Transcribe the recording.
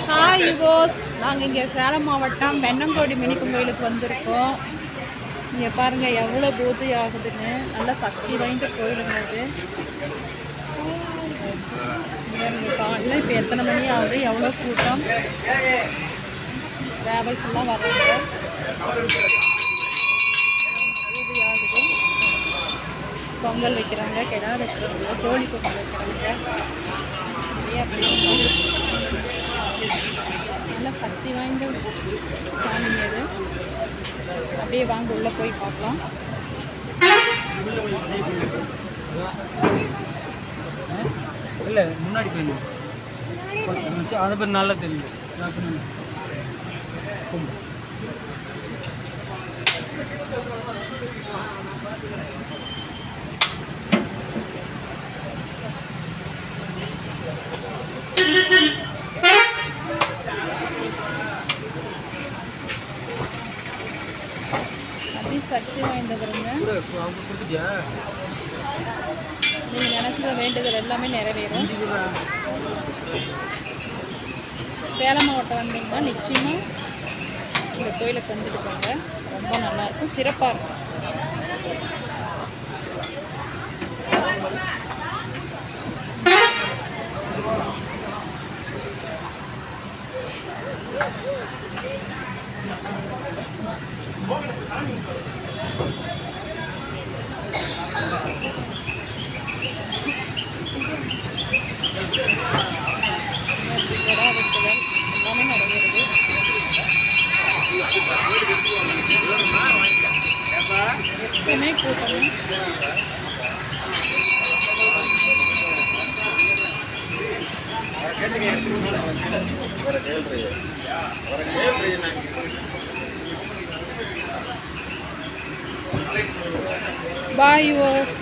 Hi யுகோஸ், நாங்கள் இங்கே சேலம் மாவட்டம் வெண்ணங்கோடி மினிக்கும் கோயிலுக்கு வந்திருக்கோம். இங்கே பாருங்கள் எவ்வளோ பூஜை ஆகுதுன்னு. நல்ல சக்தி வாய்ந்த கோயிலுங்க அது. காலையில் இப்போ எத்தனை மணி ஆகுது, எவ்வளோ கூட்டம், ட்ராவல்ஸ் எல்லாம் வர்றாங்க. பூஜை ஆகுது, பொங்கல் வைக்கிறாங்க, கிடா வைக்கிறாங்க, கோழி பொங்கல் வைக்கிறாங்க. நல்ல சக்தி வாய்ந்த சாமிங்க அது. அப்படியே வாங்க உள்ள போய் பார்க்கலாம். இல்லை முன்னாடி போயிருந்தேன், அதை பற்றி நல்லா தெரியும். அப்படி சக்தி வாய்ந்தவருங்க. நீங்கள் நினச்சத வேண்டுதல் எல்லாமே நிறைவேறும். சேலம் மாவட்டம் வந்தீங்கன்னா நிச்சயமாக இந்த கோயிலுக்கு வந்துட்டு போங்க. ரொம்ப நல்லாயிருக்கும், சிறப்பாக இருக்கும். எல்லாமே நடக்கிறது. எப்பவுமே கூட்டம். Bye, viewers.